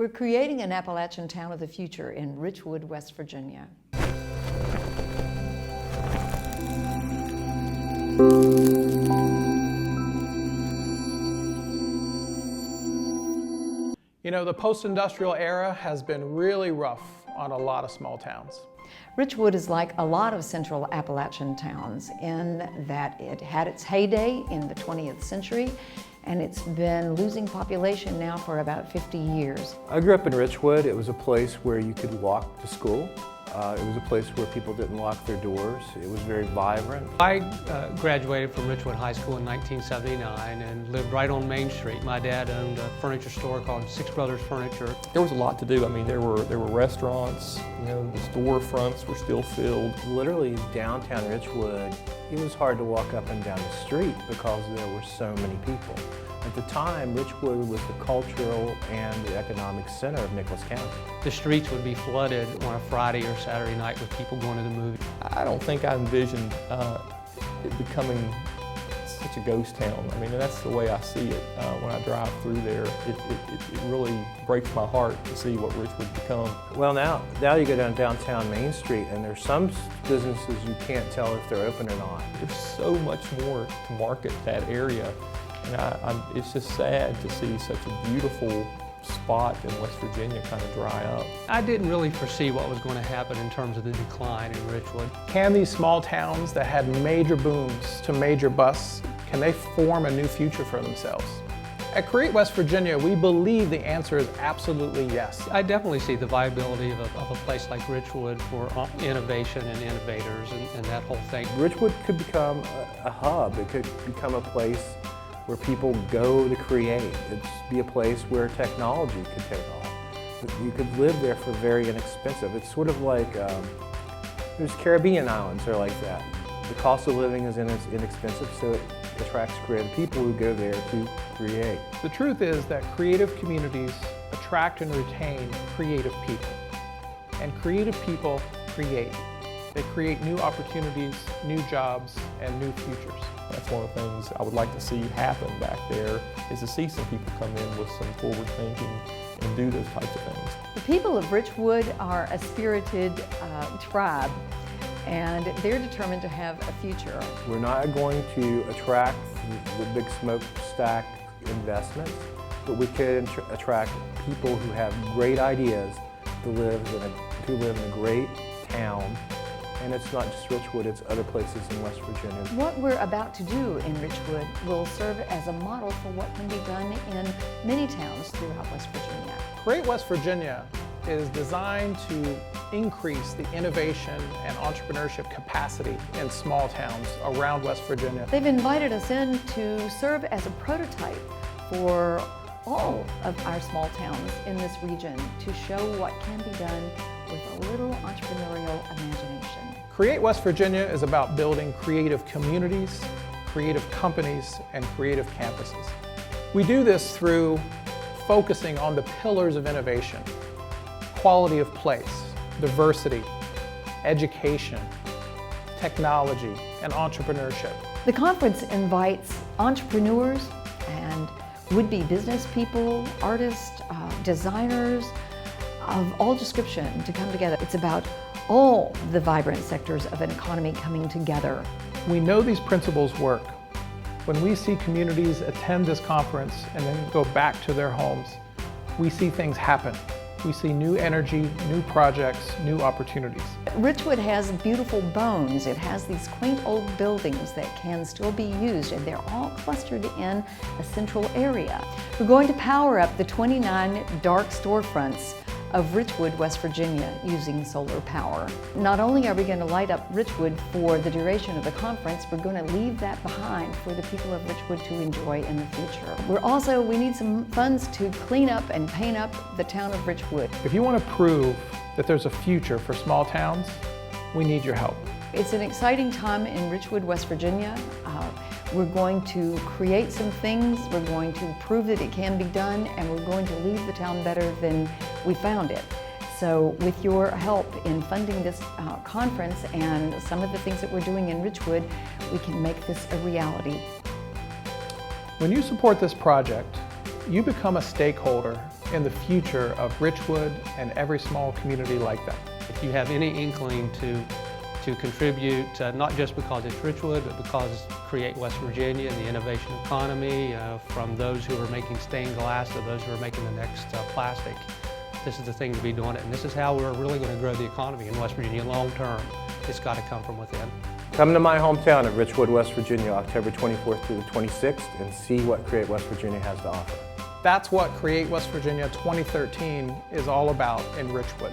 We're creating an Appalachian town of the future in Richwood, West Virginia. You know, the post-industrial era has been really rough on a lot of small towns. Richwood is like a lot of central Appalachian towns in that it had its heyday in the 20th century, and it's been losing population now for about 50 years. I grew up in Richwood. It was a place where you could walk to school. It was a place where people didn't lock their doors. It was very vibrant. I graduated from Richwood High School in 1979 and lived right on Main Street. My dad owned a furniture store called Six Brothers Furniture. There was a lot to do. I mean, there were restaurants, you know, the storefronts were still filled. Literally downtown Richwood, it was hard to walk up and down the street because there were so many people. At the time, Richwood was the cultural and the economic center of Nicholas County. The streets would be flooded on a Friday or Saturday night with people going to the movies. I don't think I envisioned it becoming such a ghost town. I mean, that's the way I see it when I drive through there. It really breaks my heart to see what Richwood become. Well, now you go down downtown Main Street, and there's some businesses you can't tell if they're open or not. There's so much more to market that area. And it's just sad to see such a beautiful spot in West Virginia kind of dry up. I didn't really foresee what was going to happen in terms of the decline in Richwood. Can these small towns that had major booms to major busts, can they form a new future for themselves? At Create West Virginia, we believe the answer is absolutely yes. I definitely see the viability of a place like Richwood for innovation and innovators and that whole thing. Richwood could become a hub. It could become a place where people go to create. It'd be a place where technology could take off. You could live there for very inexpensive. It's sort of like, there's Caribbean islands are like that. The cost of living is inexpensive, so it attracts creative people who go there to create. The truth is that creative communities attract and retain creative people. And creative people create. They create new opportunities, new jobs, and new futures. That's one of the things I would like to see happen back there, is to see some people come in with some forward thinking and do those types of things. The people of Richwood are a spirited tribe, and they're determined to have a future. We're not going to attract the big smokestack investments, but we can attract people who have great ideas to live in a great town. And it's not just Richwood, it's other places in West Virginia. What we're about to do in Richwood will serve as a model for what can be done in many towns throughout West Virginia. Create West Virginia is designed to increase the innovation and entrepreneurship capacity in small towns around West Virginia. They've invited us in to serve as a prototype for all of our small towns in this region to show what can be done with a little entrepreneurial imagination. Create West Virginia is about building creative communities, creative companies, and creative campuses. We do this through focusing on the pillars of innovation: quality of place, diversity, education, technology, and entrepreneurship. The conference invites entrepreneurs and would-be business people, artists, designers of all description to come together. It's about all the vibrant sectors of an economy coming together. We know these principles work. When we see communities attend this conference and then go back to their homes, we see things happen. We see new energy, new projects, new opportunities. Richwood has beautiful bones. It has these quaint old buildings that can still be used, and they're all clustered in a central area. We're going to power up the 29 dark storefronts of Richwood, West Virginia, using solar power. Not only are we going to light up Richwood for the duration of the conference, we're going to leave that behind for the people of Richwood to enjoy in the future. We need some funds to clean up and paint up the town of Richwood. If you want to prove that there's a future for small towns, we need your help. It's an exciting time in Richwood, West Virginia. We're going to create some things, we're going to prove that it can be done, and we're going to leave the town better than we found it. So with your help in funding this conference and some of the things that we're doing in Richwood, we can make this a reality. When you support this project, you become a stakeholder in the future of Richwood and every small community like that. If you have any inkling to contribute, not just because it's Richwood, but because it's Create West Virginia and the innovation economy, from those who are making stained glass to those who are making the next plastic, this is the thing to be doing it. And this is how we're really going to grow the economy in West Virginia long term. It's got to come from within. Come to my hometown of Richwood, West Virginia, October 24th through the 26th, and see what Create West Virginia has to offer. That's what Create West Virginia 2013 is all about in Richwood.